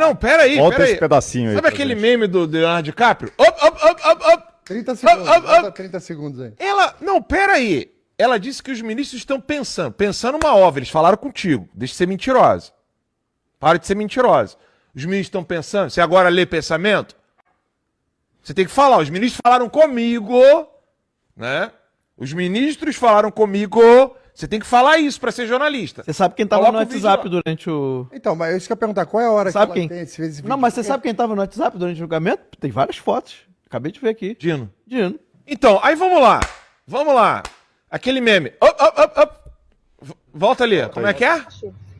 Não, peraí, Volta esse pedacinho aí. Sabe pra aquele gente. meme do Leonardo DiCaprio? Op. 30 segundos, bota 30 segundos aí. Não, peraí. Ela disse que os ministros estão pensando uma ova. Eles falaram contigo. Deixa de ser mentirosa. Para de ser mentirosa. Os ministros estão pensando. Você agora lê pensamento? Você tem que falar. Os ministros falaram comigo, né? Os ministros falaram comigo. Você tem que falar isso pra ser jornalista. Você sabe quem tava Coloca no o vídeo WhatsApp lá. durante o... Então, mas isso que eu ia perguntar, qual é a hora Sabe que ela quem? tem esse vídeo? Não, mas você sabe quem tava no WhatsApp durante o julgamento? Tem várias fotos. Acabei de ver aqui. Dino. Dino. Então, aí vamos lá. Vamos lá. Aquele meme. Op. Volta ali. Como é que é?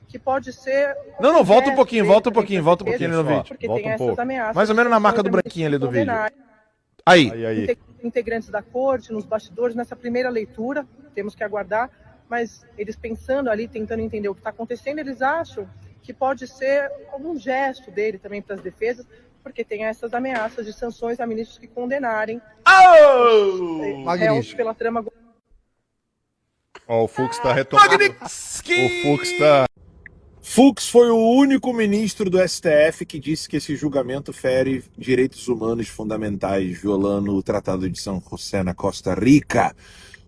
Que pode ser. Não, volta um pouquinho ali no vídeo. Porque Volta tem um essas pouco. ameaças. Mais ou menos na marca do branquinho ali do vídeo. Aí. Aí. Integrantes da corte, nos bastidores, nessa primeira leitura, temos que aguardar, mas eles pensando ali, tentando entender o que está acontecendo, eles acham que pode ser algum gesto dele também para as defesas, porque tem essas ameaças de sanções a ministros que condenarem réus Magnífico. pela trama. Ó, o Fux tá retomando. O Fux tá... Fux foi o único ministro do STF que disse que esse julgamento fere direitos humanos fundamentais, violando o Tratado de São José na Costa Rica.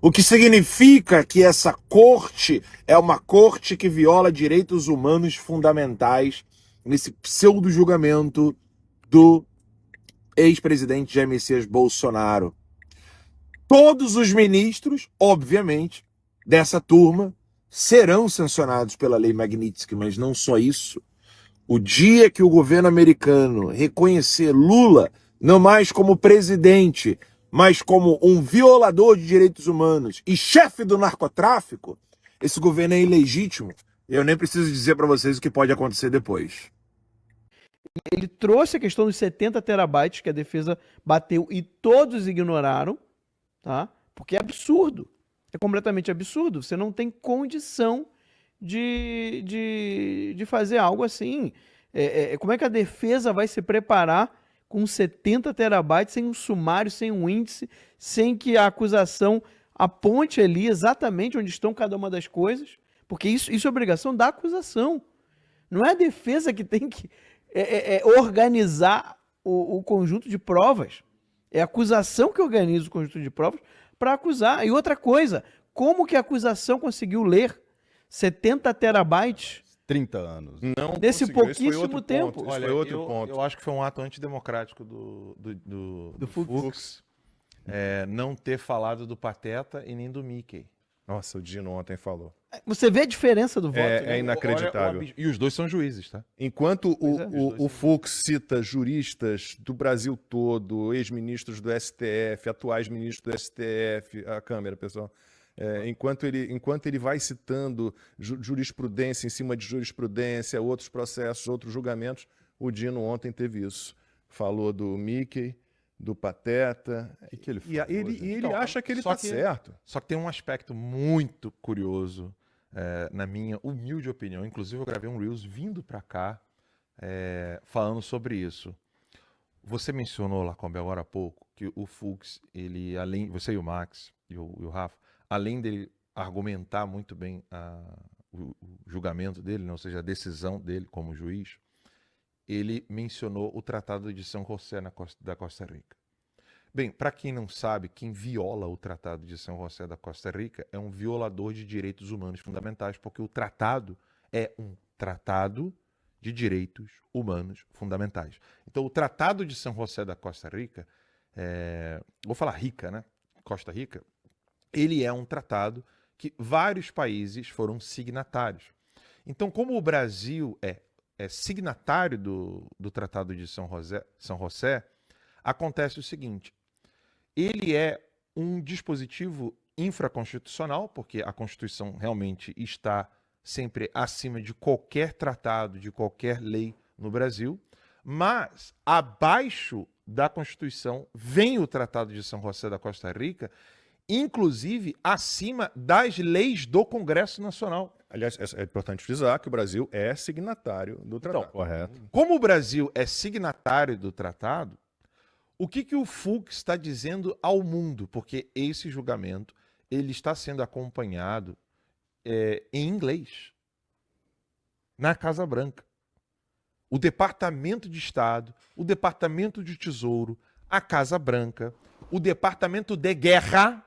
O que significa que essa corte é uma corte que viola direitos humanos fundamentais nesse pseudo-julgamento do ex-presidente Jair Messias Bolsonaro. Todos os ministros, obviamente, dessa turma serão sancionados pela Lei Magnitsky, mas não só isso. O dia que o governo americano reconhecer Lula não mais como presidente, mas como um violador de direitos humanos e chefe do narcotráfico, esse governo é ilegítimo. Eu nem preciso dizer para vocês o que pode acontecer depois. Ele trouxe a questão dos 70 terabytes que a defesa bateu e todos ignoraram, tá? Porque é absurdo. É completamente absurdo. Você não tem condição de fazer algo assim. Como é que a defesa vai se preparar com 70 terabytes sem um sumário, sem um índice, sem que a acusação aponte ali exatamente onde estão cada uma das coisas? Porque isso é obrigação da acusação. Não é a defesa que tem que organizar o conjunto de provas. É a acusação que organiza o conjunto de provas para acusar. E outra coisa, como que a acusação conseguiu ler 70 terabytes 30 anos. Não nesse conseguiu. Esse foi pouquíssimo outro tempo? ponto. Esse foi outro ponto. Eu acho que foi um ato antidemocrático do Fux. não ter falado do Pateta e nem do Mickey. Nossa, o Dino ontem falou. Você vê a diferença do voto, né? É inacreditável. E os dois são juízes, tá? Enquanto Pois o Fux cita juristas do Brasil todo, ex-ministros do STF, atuais ministros do STF, a câmera, pessoal, enquanto ele vai citando jurisprudência em cima de jurisprudência, outros processos, outros julgamentos, o Dino ontem teve isso. Falou do Mickey, do Pateta, O que ele e falou, ele gente? ele acha que ele só está certo. Só que tem um aspecto muito curioso, na minha humilde opinião. Inclusive, eu gravei um Reels vindo para cá, falando sobre isso. Você mencionou, Lacombe, agora há pouco, que o Fux, ele, além, você e o Max e o Rafa, além dele argumentar muito bem o julgamento dele, ou seja, a decisão dele como juiz, ele mencionou o Tratado de São José da Costa Rica. Bem, para quem não sabe, quem viola o Tratado de São José da Costa Rica é um violador de direitos humanos fundamentais, porque o tratado é um tratado de direitos humanos fundamentais. Então, o Tratado de São José da Costa Rica, vou falar rica, né? Costa Rica, ele é um tratado que vários países foram signatários. Então, como o Brasil é signatário do Tratado de São José, acontece o seguinte: ele é um dispositivo infraconstitucional, porque a Constituição realmente está sempre acima de qualquer tratado, de qualquer lei no Brasil, mas abaixo da Constituição vem o Tratado de São José da Costa Rica, inclusive acima das leis do Congresso Nacional. Aliás, é importante frisar que o Brasil é signatário do tratado. Então, Correto. Como o Brasil é signatário do tratado, o que o Fux está dizendo ao mundo? Porque esse julgamento ele está sendo acompanhado em inglês, na Casa Branca. o Departamento de Estado, o Departamento de Tesouro, a Casa Branca, o Departamento de Guerra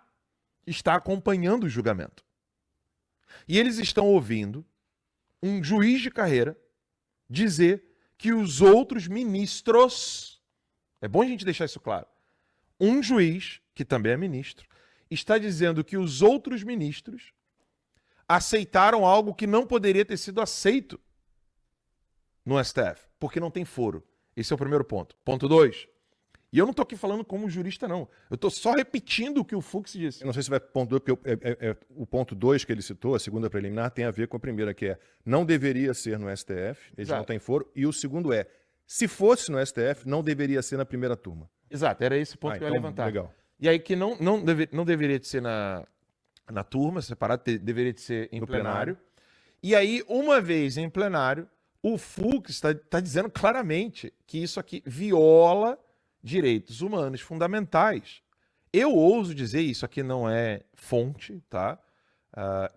está acompanhando o julgamento. E eles estão ouvindo um juiz de carreira dizer que os outros ministros, é bom a gente deixar isso claro, um juiz, que também é ministro, está dizendo que os outros ministros aceitaram algo que não poderia ter sido aceito no STF, porque não tem foro. Esse é o primeiro ponto. Ponto 2. E eu não estou aqui falando como jurista, não. Eu estou só repetindo o que o Fux disse. Eu não sei se vai ponto 2, porque o ponto 2 que ele citou, a segunda preliminar, tem a ver com a primeira, que é não deveria ser no STF, eles não têm foro. E o segundo é, se fosse no STF, não deveria ser na primeira turma. Exato, era esse ponto que eu ia levantar. Legal. E aí que não deveria de ser na turma, separado, deveria de ser em plenário. E aí, uma vez em plenário, o Fux está dizendo claramente que isso aqui viola direitos humanos fundamentais. Eu ouso dizer, isso aqui não é fonte, tá?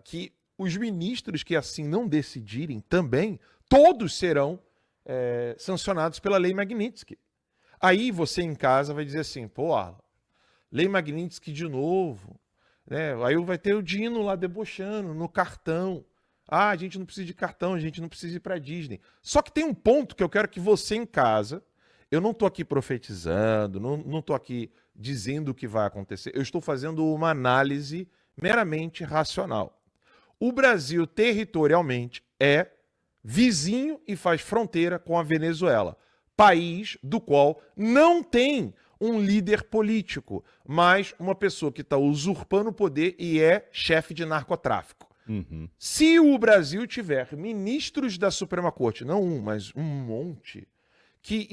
Que os ministros que assim não decidirem também, todos serão sancionados pela Lei Magnitsky. Aí você em casa vai dizer assim, pô, Lei Magnitsky de novo, né? Aí vai ter o Dino lá debochando no cartão. A gente não precisa de cartão, a gente não precisa ir para Disney. Só que tem um ponto que eu quero que você em casa, eu não estou aqui profetizando, não estou aqui dizendo o que vai acontecer, eu estou fazendo uma análise meramente racional. O Brasil territorialmente é vizinho e faz fronteira com a Venezuela, país do qual não tem um líder político, mas uma pessoa que está usurpando o poder e é chefe de narcotráfico. Uhum. Se o Brasil tiver ministros da Suprema Corte, não um, mas um monte, que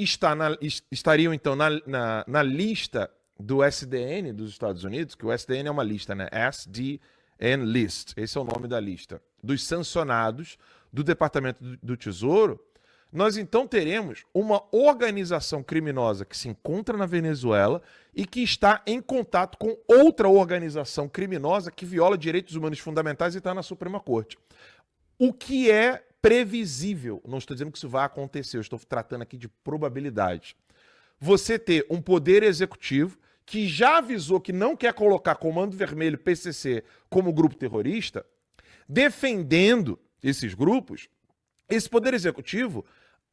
estariam então na lista do SDN dos Estados Unidos, que o SDN é uma lista, né? SDN List, esse é o nome da lista, dos sancionados do Departamento do Tesouro, nós então teremos uma organização criminosa que se encontra na Venezuela e que está em contato com outra organização criminosa que viola direitos humanos fundamentais e está na Suprema Corte. O que é previsível, não estou dizendo que isso vai acontecer, eu estou tratando aqui de probabilidade. Você ter um poder executivo que já avisou que não quer colocar Comando Vermelho, PCC, como grupo terrorista, defendendo esses grupos, esse poder executivo,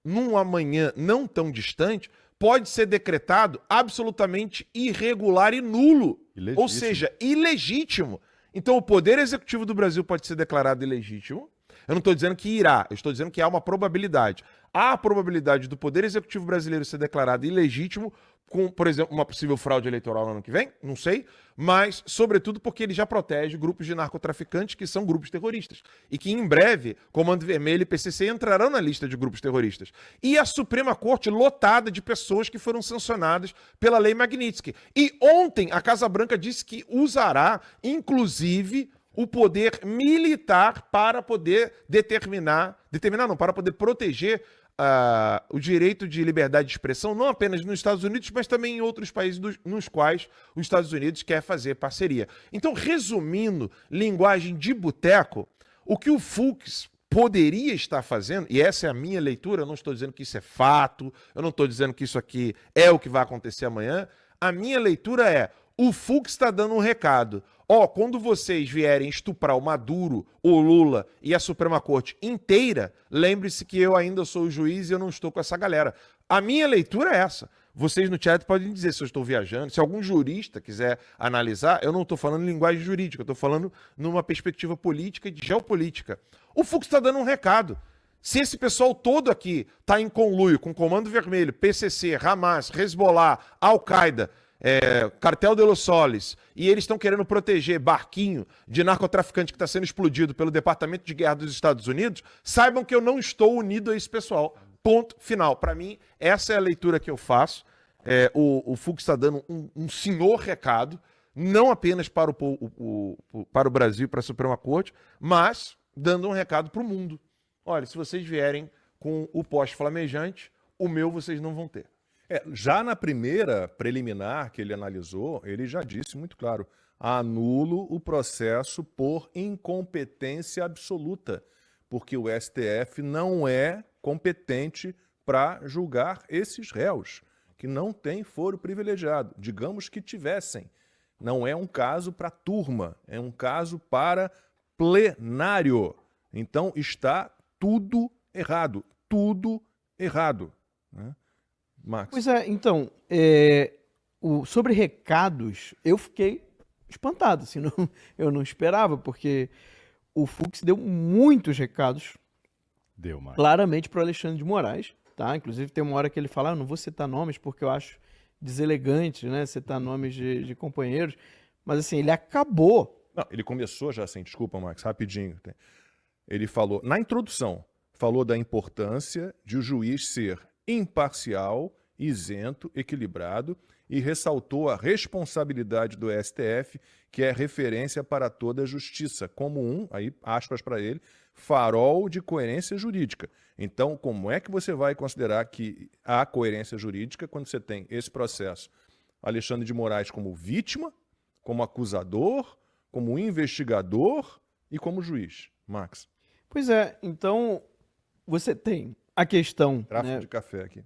num amanhã não tão distante, pode ser decretado absolutamente irregular e nulo. Ilegítimo. Ou seja, ilegítimo. Então o poder executivo do Brasil pode ser declarado ilegítimo. Eu não estou dizendo que irá, eu estou dizendo que há uma probabilidade. Há a probabilidade do poder executivo brasileiro ser declarado ilegítimo com, por exemplo, uma possível fraude eleitoral no ano que vem, não sei, mas, sobretudo, porque ele já protege grupos de narcotraficantes que são grupos terroristas. E que, em breve, Comando Vermelho e PCC entrarão na lista de grupos terroristas. E a Suprema Corte lotada de pessoas que foram sancionadas pela Lei Magnitsky. E ontem, a Casa Branca disse que usará, inclusive, o poder militar para poder para poder proteger o direito de liberdade de expressão, não apenas nos Estados Unidos, mas também em outros países nos quais os Estados Unidos quer fazer parceria. Então, resumindo, linguagem de boteco, o que o Fux poderia estar fazendo, e essa é a minha leitura, eu não estou dizendo que isso é fato, eu não estou dizendo que isso aqui é o que vai acontecer amanhã, a minha leitura é, o Fux está dando um recado. Quando vocês vierem estuprar o Maduro, o Lula e a Suprema Corte inteira, lembre-se que eu ainda sou o juiz e eu não estou com essa galera. A minha leitura é essa. Vocês no chat podem dizer se eu estou viajando, se algum jurista quiser analisar, eu não estou falando em linguagem jurídica, eu estou falando numa perspectiva política e de geopolítica. O Fux está dando um recado. Se esse pessoal todo aqui está em conluio com Comando Vermelho, PCC, Hamas, Hezbollah, Al-Qaeda, Cartel de Los Soles, e eles estão querendo proteger barquinho de narcotraficante que está sendo explodido pelo Departamento de Guerra dos Estados Unidos, saibam que eu não estou unido a esse pessoal. Ponto final. Para mim, essa é a leitura que eu faço. O Fux está dando um senhor recado, não apenas para o Brasil, para a Suprema Corte, mas dando um recado para o mundo. Olha, se vocês vierem com o poste flamejante, o meu vocês não vão ter. Já na primeira preliminar que ele analisou, ele já disse muito claro, anulo o processo por incompetência absoluta, porque o STF não é competente para julgar esses réus, que não têm foro privilegiado. Digamos que tivessem. Não é um caso para turma, é um caso para plenário. Então está tudo errado. Tudo errado. Né? Max. Pois é, então, sobre recados, eu fiquei espantado, assim, eu não esperava, porque o Fux deu muitos recados, Deu, Marcos. claramente, para o Alexandre de Moraes, tá? Inclusive tem uma hora que ele fala, eu não vou citar nomes porque eu acho deselegante, né, citar nomes de companheiros, mas assim, ele acabou. Não, ele começou já assim, desculpa, Max, rapidinho. Ele falou, na introdução, falou da importância de o juiz ser imparcial, isento, equilibrado e ressaltou a responsabilidade do STF, que é referência para toda a justiça, como aí aspas para ele, farol de coerência jurídica. Então, como é que você vai considerar que há coerência jurídica quando você tem esse processo? Alexandre de Moraes como vítima, como acusador, como investigador e como juiz. Max. Pois é, então você tem a questão... Tráfico né, de café aqui.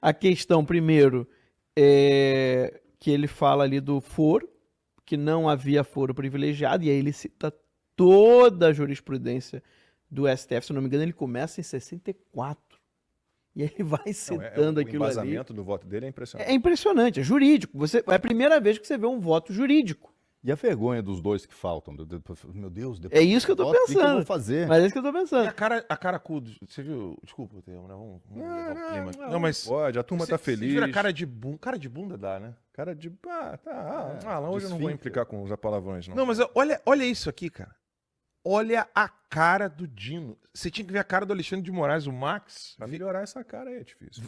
a questão, primeiro, é que ele fala ali do foro, que não havia foro privilegiado, e aí ele cita toda a jurisprudência do STF, se eu não me engano, ele começa em 64. E ele vai citando o aquilo ali. O embasamento do voto dele é impressionante. É impressionante, é jurídico. É a primeira vez que você vê um voto jurídico. E a vergonha dos dois que faltam? Meu Deus, É isso que eu tô voto, o que eu pensando. vou fazer? Mas é isso que eu tô E pensando. a cara você viu? Desculpa o termo, né? Vamos levar o clima. Não, mas Pode, a turma tá feliz. Você vira cara de bunda dá, né? Cara de... Alan, hoje eu não vou esfíncter. implicar com os palavrões, não. Não, mas olha isso aqui, cara. Olha a cara do Dino. Você tinha que ver a cara do Alexandre de Moraes, o Max. Pra melhorar essa cara aí é difícil.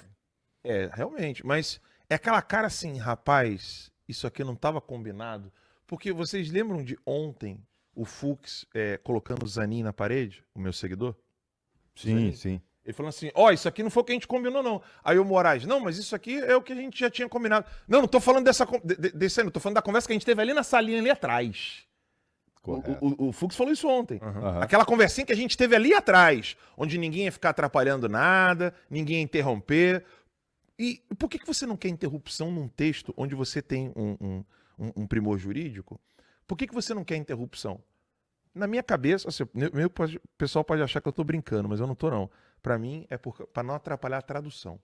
É, realmente. Mas é aquela cara assim, rapaz, isso aqui não tava combinado. Porque vocês lembram de ontem o Fux colocando o Zanin na parede, o meu seguidor? Sim, sim. Ele falando assim, isso aqui não foi o que a gente combinou, não. Aí o Moraes, não, mas isso aqui é o que a gente já tinha combinado. Não tô falando desse aí, não tô falando da conversa que a gente teve ali na salinha ali atrás. Correto. O Fux falou isso ontem. Aham. Aquela conversinha que a gente teve ali atrás, onde ninguém ia ficar atrapalhando nada, ninguém ia interromper. E por que você não quer interrupção num texto onde você tem um primor jurídico? Por que você não quer interrupção? Na minha cabeça, assim, o pessoal pode achar que eu tô brincando, mas eu não tô, não. Pra mim, é para não atrapalhar a tradução.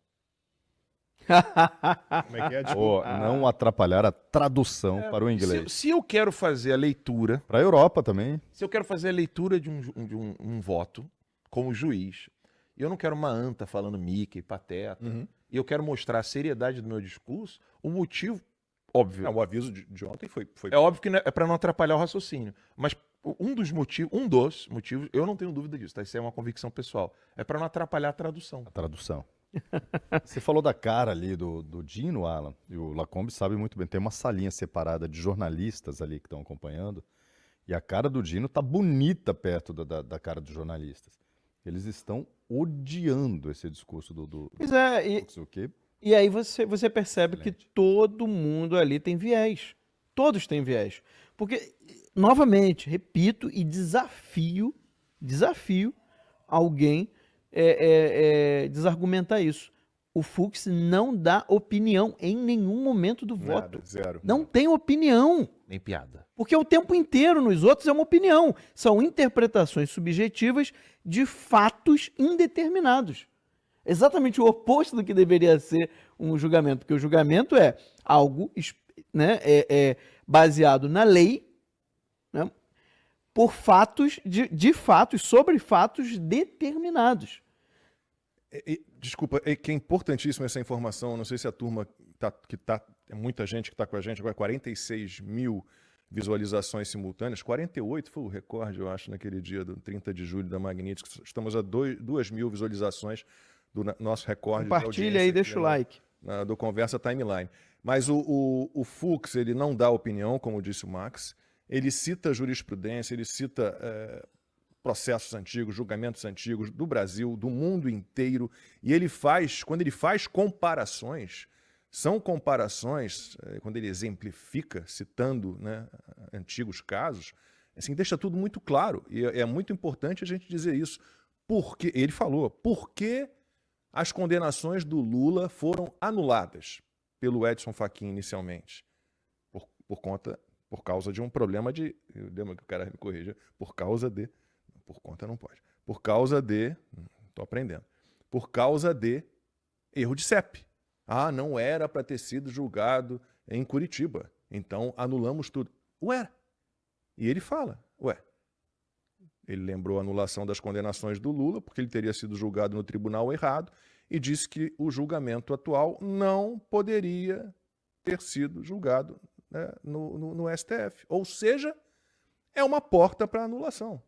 Como é que é? Ou não atrapalhar a tradução para o inglês. Se eu quero fazer a leitura, Para a Europa também. se eu quero fazer a leitura de um voto como juiz, e eu não quero uma anta falando Mickey, Pateta, e eu quero mostrar a seriedade do meu discurso, o motivo, óbvio, Não, o aviso de ontem foi... é óbvio que é para não atrapalhar o raciocínio, mas um dos motivos, eu não tenho dúvida disso, tá? Isso é uma convicção pessoal, é para não atrapalhar a tradução. A tradução. Você falou da cara ali do Dino, Alan, e o Lacombe sabe muito bem. Tem uma salinha separada de jornalistas ali que estão acompanhando, e a cara do Dino tá bonita perto da cara dos jornalistas. Eles estão odiando esse discurso do Pois é, Fux, o quê? e aí você percebe que Excelente. todo mundo ali tem viés. Todos têm viés. Porque, novamente, repito e desafio alguém desargumentar isso. O Fux não dá opinião em nenhum momento do voto. Nada, zero. Não tem opinião. Nem piada. Porque o tempo inteiro nos outros é uma opinião. São interpretações subjetivas de fatos indeterminados. Exatamente o oposto do que deveria ser um julgamento. Porque o julgamento é algo, né, baseado na lei, né, por fatos, de fatos, sobre fatos determinados. Desculpa, que é importantíssima essa informação. Não sei se a turma é muita gente que está com a gente agora, 46 mil visualizações simultâneas, 48 foi o recorde, eu acho, naquele dia do 30 de julho da Magníficos. Estamos a 2 mil visualizações do nosso recorde. Compartilha aí, deixa o like. Do Conversa Timeline. Mas o Fux, ele não dá opinião, como disse o Max, ele cita jurisprudência, ele cita processos antigos, julgamentos antigos do Brasil, do mundo inteiro, e quando ele faz comparações, são comparações, quando ele exemplifica, citando, né, antigos casos, assim, deixa tudo muito claro, e é muito importante a gente dizer isso. Porque ele falou, por que As condenações do Lula foram anuladas pelo Edson Fachin inicialmente, por causa de um problema de... Eu lembro que o cara me corrija. Por conta não pode. Estou aprendendo. Por causa de erro de CEP. Não era para ter sido julgado em Curitiba. Então anulamos tudo. E ele fala, ele lembrou a anulação das condenações do Lula, porque ele teria sido julgado no tribunal errado, e disse que o julgamento atual não poderia ter sido julgado, né, no STF. Ou seja, é uma porta para anulação.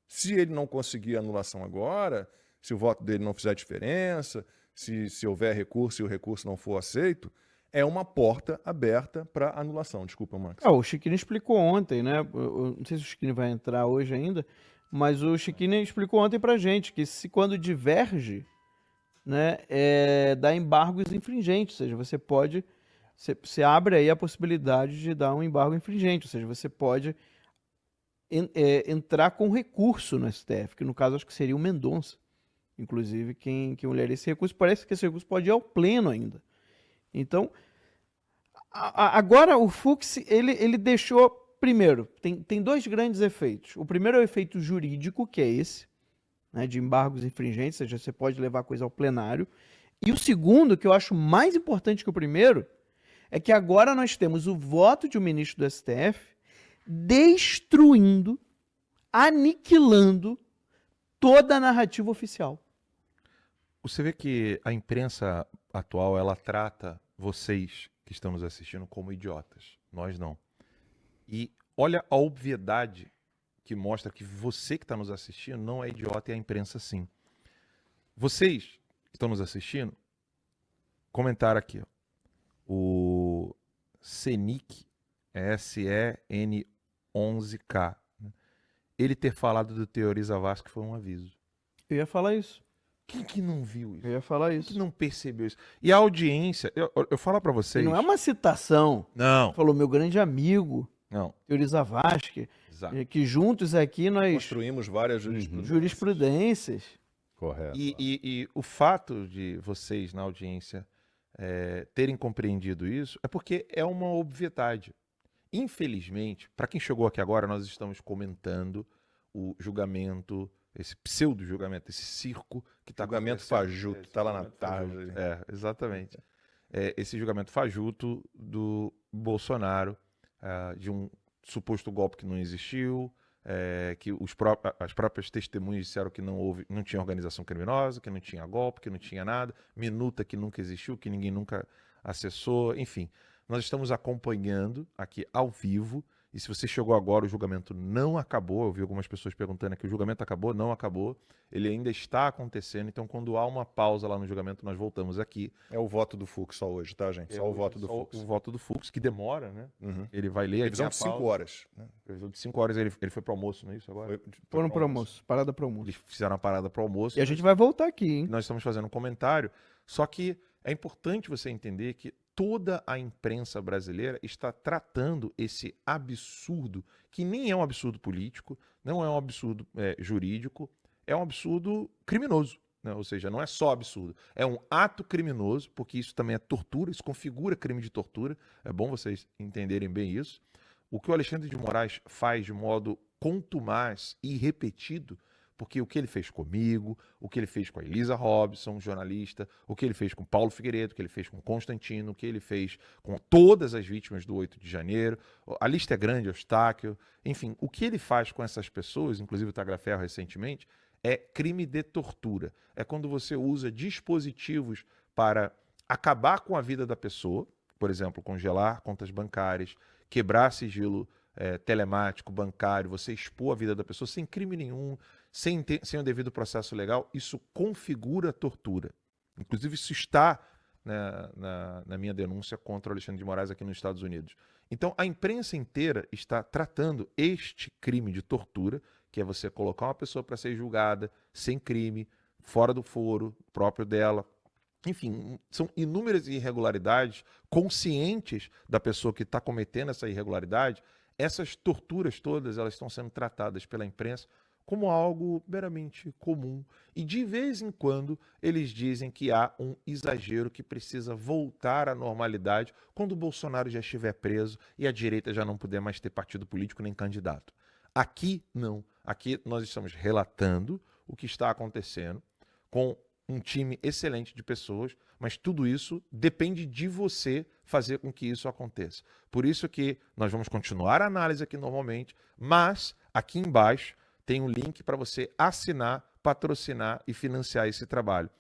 Se ele não conseguir anulação agora, se o voto dele não fizer diferença, se houver recurso e o recurso não for aceito, é uma porta aberta para anulação. Desculpa, Max. O Chiquini explicou ontem, né? Eu não sei se o Chiquini vai entrar hoje ainda, mas o Chiquini explicou ontem pra gente que se quando diverge, né, dá embargos infringentes, ou seja, você abre aí a possibilidade de dar um embargo infringente, ou seja, você pode entrar com recurso no STF, que no caso acho que seria o Mendonça, inclusive quem olharia esse recurso. Parece que esse recurso pode ir ao pleno ainda. Então, agora o Fux, ele deixou, primeiro, tem dois grandes efeitos. O primeiro é o efeito jurídico, que é esse, né, de embargos infringentes, ou seja, você pode levar a coisa ao plenário. E o segundo, que eu acho mais importante que o primeiro, é que agora nós temos o voto de um ministro do STF destruindo, aniquilando toda a narrativa oficial. Você vê que a imprensa atual, ela trata vocês que estão nos assistindo como idiotas. Nós não. E olha a obviedade que mostra que você que está nos assistindo não é idiota e a imprensa sim. Vocês que estão nos assistindo, comentaram aqui, ó. O Senic, SEN11K, ele ter falado do Teoriza Vasco foi um aviso. Eu ia falar isso. Quem que não viu isso? Eu ia falar isso. Quem que não percebeu isso? E a audiência, eu falo pra vocês... E não é uma citação. Não. Falou meu grande amigo, Não. Teoriza Vasque, Exato. que juntos aqui nós Construímos várias jurisprudências. Correto. E o fato de vocês na audiência terem compreendido isso é porque é uma obviedade. Infelizmente, para quem chegou aqui agora, nós estamos comentando o julgamento, esse pseudo-julgamento, esse circo que está Julgamento fajuto, está lá na tarde. Exatamente. Esse julgamento fajuto do Bolsonaro, de um suposto golpe que não existiu, que as próprias testemunhas disseram que não tinha organização criminosa, que não tinha golpe, que não tinha nada, minuta que nunca existiu, que ninguém nunca acessou, enfim. Nós estamos acompanhando aqui ao vivo, e se você chegou agora, o julgamento não acabou. Eu vi algumas pessoas perguntando aqui, o julgamento acabou? Não acabou. Ele ainda está acontecendo, então quando há uma pausa lá no julgamento, nós voltamos aqui. É o voto do Fux só hoje, tá, gente? Só o voto do Fux. O voto do Fux, que demora, né? Uhum. Ele vai ler... Previsão de 5 horas. Né? Previsão de 5 horas, ele foi pro almoço, não é isso agora? Foram pro almoço, parada pro almoço. Eles fizeram a parada pro almoço. E a gente vai voltar aqui, hein? Nós estamos fazendo um comentário, só que é importante você entender que toda a imprensa brasileira está tratando esse absurdo, que nem é um absurdo político, não é um absurdo jurídico, é um absurdo criminoso. Né? Ou seja, não é só absurdo, é um ato criminoso, porque isso também é tortura, isso configura crime de tortura, é bom vocês entenderem bem isso. O que o Alexandre de Moraes faz de modo contumaz e repetido, porque o que ele fez comigo, o que ele fez com a Elisa Robson, jornalista, o que ele fez com Paulo Figueiredo, o que ele fez com Constantino, o que ele fez com todas as vítimas do 8 de janeiro, a lista é grande, Eustáquio, enfim, o que ele faz com essas pessoas, inclusive o Tagliaferro recentemente, é crime de tortura. É quando você usa dispositivos para acabar com a vida da pessoa, por exemplo, congelar contas bancárias, quebrar sigilo telemático, bancário, você expor a vida da pessoa sem crime nenhum, sem o devido processo legal, isso configura tortura. Inclusive, isso está na minha denúncia contra o Alexandre de Moraes aqui nos Estados Unidos. Então, a imprensa inteira está tratando este crime de tortura, que é você colocar uma pessoa para ser julgada sem crime, fora do foro próprio dela. Enfim, são inúmeras irregularidades, conscientes da pessoa que está cometendo essa irregularidade. Essas torturas todas, elas estão sendo tratadas pela imprensa como algo meramente comum. E de vez em quando eles dizem que há um exagero que precisa voltar à normalidade quando o Bolsonaro já estiver preso e a direita já não puder mais ter partido político nem candidato. Aqui não. Aqui nós estamos relatando o que está acontecendo com um time excelente de pessoas, mas tudo isso depende de você fazer com que isso aconteça. Por isso que nós vamos continuar a análise aqui normalmente, mas aqui embaixo tem um link para você assinar, patrocinar e financiar esse trabalho.